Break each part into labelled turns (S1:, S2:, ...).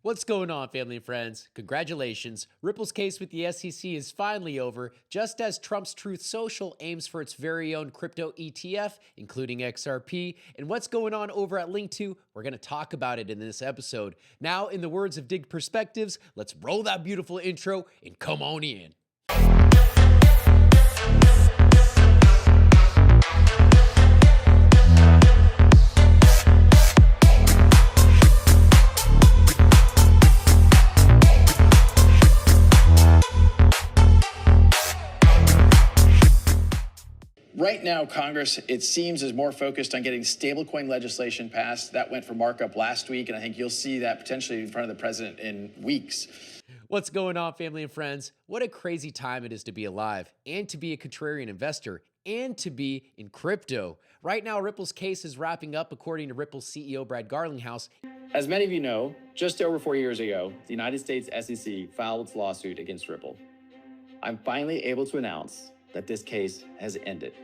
S1: What's going on, family and friends? Congratulations. Ripple's case with the SEC is finally over, just as Trump's Truth Social aims for its very own crypto ETF, including XRP. And what's going on over at Link2? We're going to talk about it in this episode. Now, in the words of Dig Perspectives, let's roll that beautiful intro and come on in.
S2: Right now, Congress, it seems, is more focused on getting stablecoin legislation passed. That went for markup last week, and I think you'll see that potentially in front of the president in weeks.
S1: What's going on, family and friends? What a crazy time it is to be alive and to be a contrarian investor and to be in crypto. Right now, Ripple's case is wrapping up, according to Ripple's CEO, Brad Garlinghouse.
S3: As many of you know, just over 4 years ago, the United States SEC filed its lawsuit against Ripple. I'm finally able to announce that this case has ended.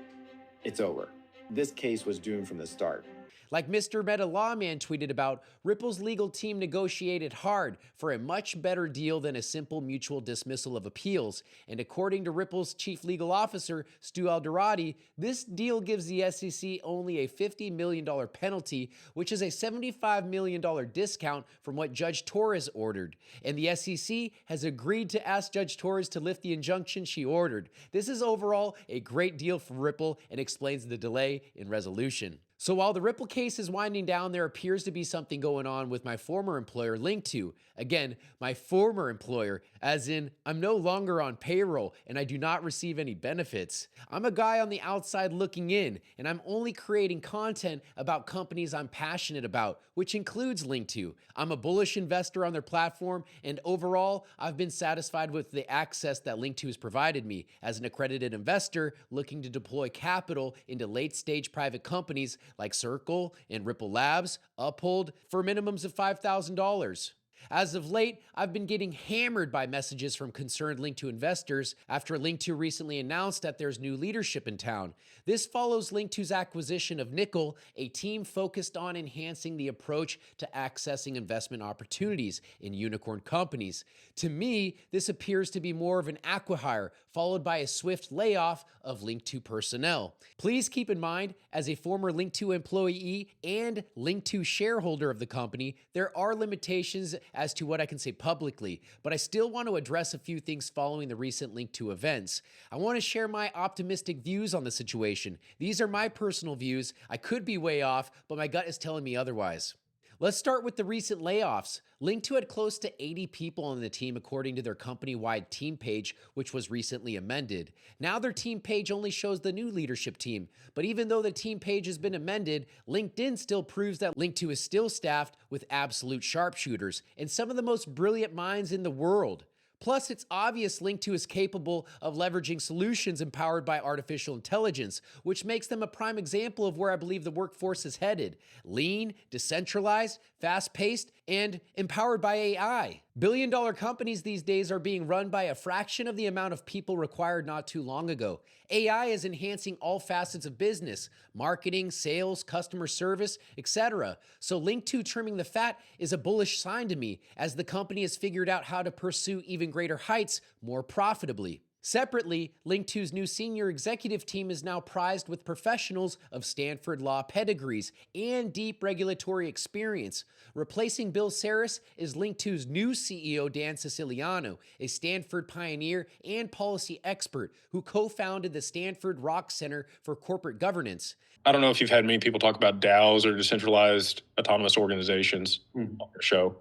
S3: It's over. This case was doomed from the start.
S1: Like Mr. Meta Lawman tweeted about, Ripple's legal team negotiated hard for a much better deal than a simple mutual dismissal of appeals. And according to Ripple's chief legal officer, Stu Alderati, this deal gives the SEC only a $50 million penalty, which is a $75 million discount from what Judge Torres ordered. And the SEC has agreed to ask Judge Torres to lift the injunction she ordered. This is overall a great deal for Ripple and explains the delay in resolution. So while the Ripple case is winding down, there appears to be something going on with my former employer, Link2. Again, my former employer, as in I'm no longer on payroll and I do not receive any benefits. I'm a guy on the outside looking in, and I'm only creating content about companies I'm passionate about, which includes Link2. I'm a bullish investor on their platform, and overall, I've been satisfied with the access that Link2 has provided me as an accredited investor looking to deploy capital into late-stage private companies like Circle and Ripple Labs, Uphold, for minimums of $5,000. As of late, I've been getting hammered by messages from concerned Link2 investors after Link2 recently announced that there's new leadership in town. This follows Link2's acquisition of Nickel, a team focused on enhancing the approach to accessing investment opportunities in unicorn companies. To me, this appears to be more of an acqui-hire, followed by a swift layoff of Link2 personnel. Please keep in mind, as a former Link2 employee and Link2 shareholder of the company, there are limitations as to what I can say publicly, but I still want to address a few things following the recent Link2 events. I want to share my optimistic views on the situation. These are my personal views. I could be way off, but my gut is telling me otherwise. Let's start with the recent layoffs. Link2 had close to 80 people on the team according to their company-wide team page, which was recently amended. Now their team page only shows the new leadership team, but even though the team page has been amended, LinkedIn still proves that Link2 is still staffed with absolute sharpshooters and some of the most brilliant minds in the world. Plus, it's obvious Link2 is capable of leveraging solutions empowered by artificial intelligence, which makes them a prime example of where I believe the workforce is headed. Lean, decentralized, fast-paced, and empowered by AI. Billion-dollar companies these days are being run by a fraction of the amount of people required not too long ago. AI is enhancing all facets of business, marketing, sales, customer service, etc. So Link2 trimming the fat is a bullish sign to me, as the company has figured out how to pursue even greater heights more profitably. Separately, Link2's new senior executive team is now prized with professionals of Stanford law pedigrees and deep regulatory experience. Replacing Bill Saris is Link2's new CEO, Dan Siciliano, a Stanford pioneer and policy expert who co-founded the Stanford Rock Center for Corporate Governance.
S4: I don't know if you've had many people talk about DAOs or decentralized autonomous organizations on your show.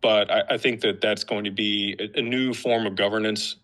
S4: But I think that that's going to be a new form of governance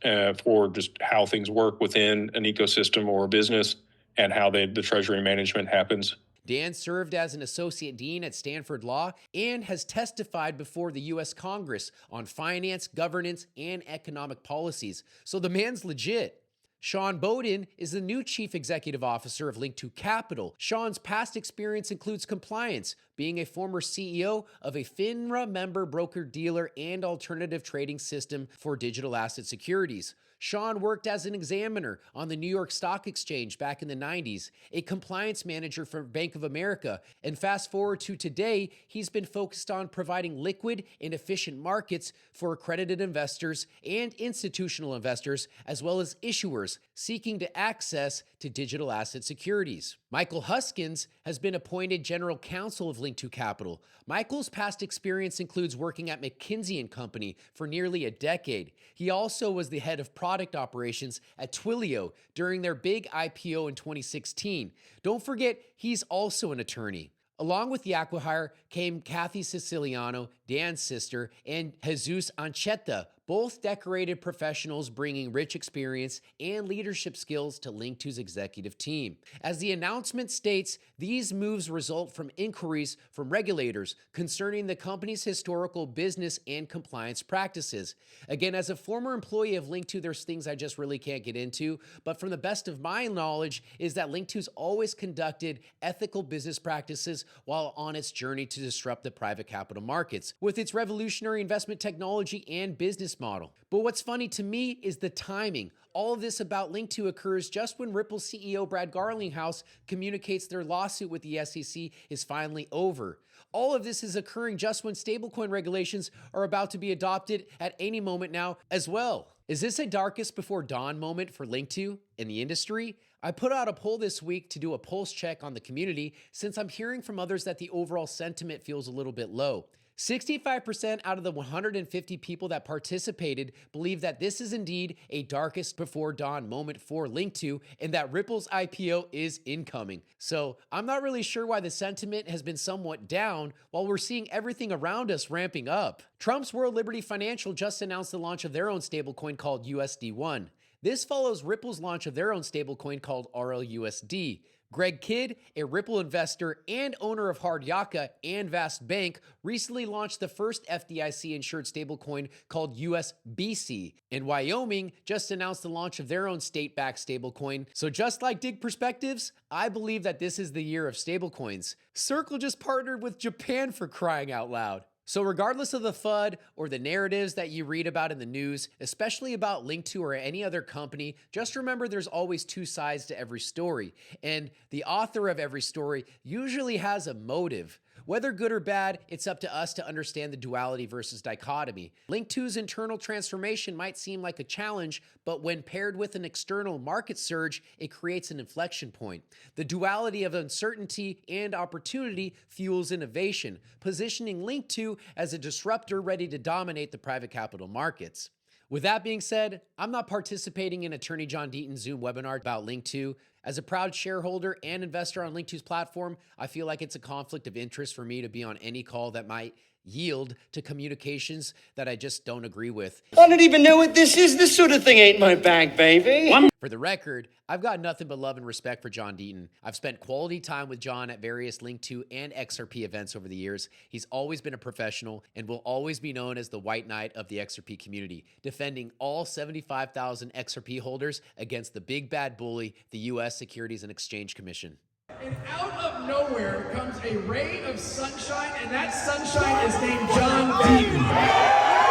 S4: for just how things work within an ecosystem or a business and how the treasury management happens.
S1: Dan served as an associate dean at Stanford Law and has testified before the U.S. Congress on finance, governance, and economic policies. So the man's legit. Sean Bowden is the new chief executive officer of Link2 Capital. Sean's past experience includes compliance, being a former CEO of a FINRA member broker-dealer and alternative trading system for digital asset securities. Sean worked as an examiner on the New York Stock Exchange back in the 90s, a compliance manager for Bank of America, and fast forward to today, he's been focused on providing liquid and efficient markets for accredited investors and institutional investors, as well as issuers seeking to access to digital asset securities. Michael Huskins has been appointed general counsel of Link2 Capital. Michael's past experience includes working at McKinsey & Company for nearly a decade. He also was the head of product operations at Twilio during their big IPO in 2016. Don't forget, he's also an attorney. Along with the acquihire came Kathy Siciliano, Dan's sister, and Jesus Ancheta, both decorated professionals bringing rich experience and leadership skills to Link2's executive team. As the announcement states, these moves result from inquiries from regulators concerning the company's historical business and compliance practices. Again, as a former employee of Link2, there's things I just really can't get into, but from the best of my knowledge is that Link2's always conducted ethical business practices while on its journey to disrupt the private capital markets with its revolutionary investment technology and business model. But what's funny to me is the timing. All of this about Link2 occurs just when Ripple CEO Brad Garlinghouse communicates their lawsuit with the SEC is finally over. All of this is occurring just when stablecoin regulations are about to be adopted at any moment now as well. Is this a darkest before dawn moment for Link2 in the industry? I put out a poll this week to do a pulse check on the community since I'm hearing from others that the overall sentiment feels a little bit low. 65% out of the 150 people that participated believe that this is indeed a darkest before dawn moment for Link2 and that Ripple's IPO is incoming. So I'm not really sure why the sentiment has been somewhat down while we're seeing everything around us ramping up. Trump's World Liberty Financial just announced the launch of their own stablecoin called USD1. This follows Ripple's launch of their own stablecoin called RLUSD. Greg Kidd, a Ripple investor and owner of Hard Yaka and Vast Bank, recently launched the first FDIC-insured stablecoin called USBC. And Wyoming just announced the launch of their own state-backed stablecoin. So just like Dig Perspectives, I believe that this is the year of stablecoins. Circle just partnered with Japan for crying out loud. So regardless of the FUD or the narratives that you read about in the news, especially about Link2 or any other company, just remember there's always two sides to every story. And the author of every story usually has a motive. Whether good or bad, it's up to us to understand the duality versus dichotomy. Link2's internal transformation might seem like a challenge, but when paired with an external market surge, it creates an inflection point. The duality of uncertainty and opportunity fuels innovation, positioning Link2 as a disruptor ready to dominate the private capital markets. With that being said, I'm not participating in Attorney John Deaton's Zoom webinar about Link2. As a proud shareholder and investor on Link2's platform, I feel like it's a conflict of interest for me to be on any call that might yield to communications that I just don't agree with.
S5: I don't even know what this is. This sort of thing ain't my bag, baby.
S1: For the record, I've got nothing but love and respect for John Deaton. I've spent quality time with John at various Link2 and XRP events over the years. He's always been a professional and will always be known as the White Knight of the XRP community, defending all 75,000 XRP holders against the big bad bully, the U.S. Securities and Exchange Commission.
S6: And out of nowhere comes a ray of sunshine, and that sunshine is named John Deaton.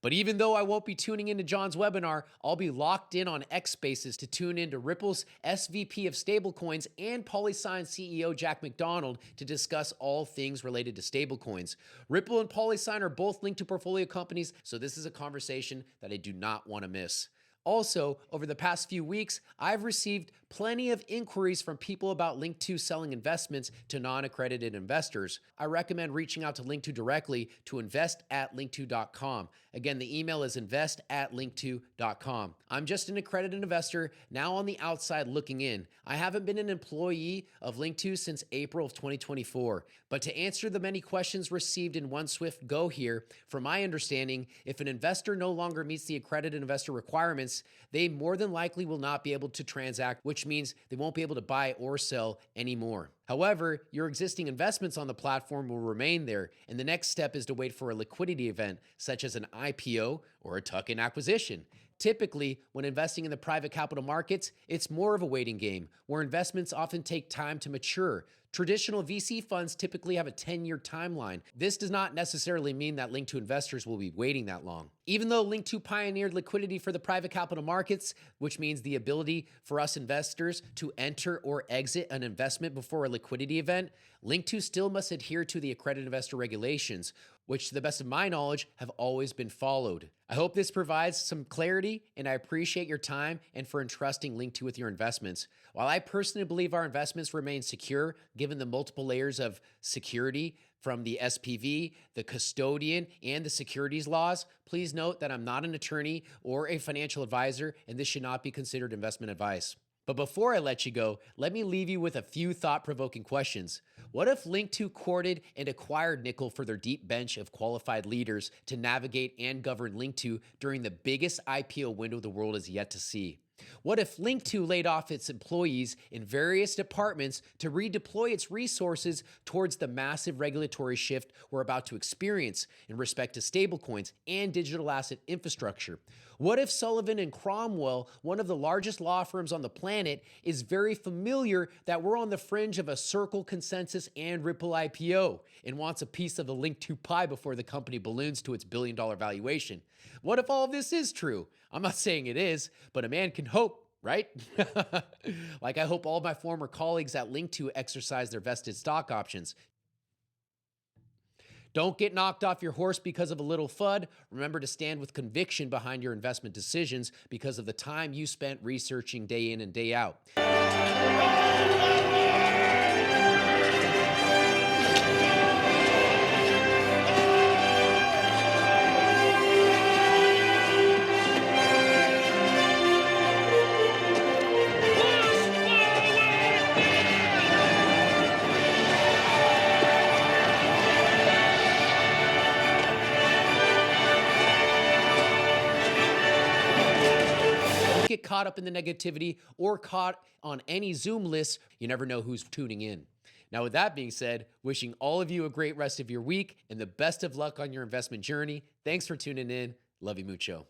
S1: But even though I won't be tuning into John's webinar, I'll be locked in on X Spaces to tune into Ripple's SVP of Stablecoins and PolySign CEO Jack McDonald to discuss all things related to stablecoins. Ripple and PolySign are both linked to portfolio companies, so this is a conversation that I do not want to miss. Also, over the past few weeks, I've received plenty of inquiries from people about Link2 selling investments to non-accredited investors. I recommend reaching out to Link2 directly to invest@link2.com. Again, the email is invest@link2.com. I'm just an accredited investor now on the outside looking in. I haven't been an employee of Link2 since April of 2024. But to answer the many questions received in one swift go here, from my understanding, if an investor no longer meets the accredited investor requirements, markets, they more than likely will not be able to transact, which means they won't be able to buy or sell anymore. However, your existing investments on the platform will remain there, and the next step is to wait for a liquidity event, such as an IPO or a tuck-in acquisition. Typically, when investing in the private capital markets, it's more of a waiting game, where investments often take time to mature. Traditional VC funds typically have a 10-year timeline. This does not necessarily mean that Link2 investors will be waiting that long. Even though Link2 pioneered liquidity for the private capital markets, which means the ability for us investors to enter or exit an investment before a liquidity event, Link2 still must adhere to the accredited investor regulations, which to the best of my knowledge have always been followed. I hope this provides some clarity, and I appreciate your time and for entrusting Link2 with your investments. While I personally believe our investments remain secure, given the multiple layers of security from the SPV, the custodian, and the securities laws, please note that I'm not an attorney or a financial advisor, and this should not be considered investment advice. But before I let you go, let me leave you with a few thought-provoking questions. What if Link2 courted and acquired Nickel for their deep bench of qualified leaders to navigate and govern Link2 during the biggest IPO window the world has yet to see? What if Link2 laid off its employees in various departments to redeploy its resources towards the massive regulatory shift we're about to experience in respect to stablecoins and digital asset infrastructure? What if Sullivan and Cromwell, one of the largest law firms on the planet, is very familiar that we're on the fringe of a Circle, Consensus, and Ripple IPO and wants a piece of the Link2 pie before the company balloons to its billion-dollar valuation? What if all of this is true? I'm not saying it is, but a man can hope, right? Like I hope all of my former colleagues at Link2 exercise their vested stock options. Don't get knocked off your horse because of a little FUD. Remember to stand with conviction behind your investment decisions because of the time you spent researching day in and day out. Get caught up in the negativity or caught on any Zoom lists. You never know who's tuning in. Now, with that being said, wishing all of you a great rest of your week and the best of luck on your investment journey. Thanks for tuning in. Love you mucho.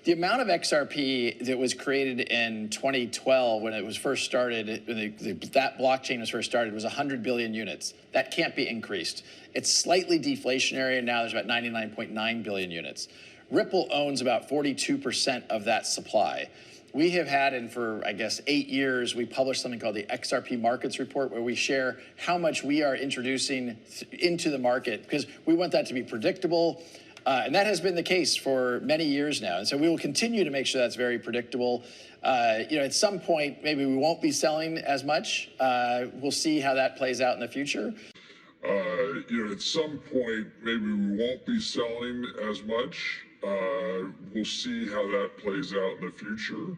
S2: The amount of XRP that was created in 2012 when it was first started, when that blockchain was first started, was 100 billion units. That can't be increased. It's slightly deflationary, and now there's about 99.9 billion units. Ripple owns about 42% of that supply. We have had, and for, I guess, 8 years, we published something called the XRP Markets Report, where we share how much we are introducing into the market, because we want that to be predictable. And that has been the case for many years now. And so we will continue to make sure that's very predictable. At some point, maybe we won't be selling as much. We'll see how that plays out in the future.
S7: At some point, maybe we won't be selling as much. We'll see how that plays out in the future.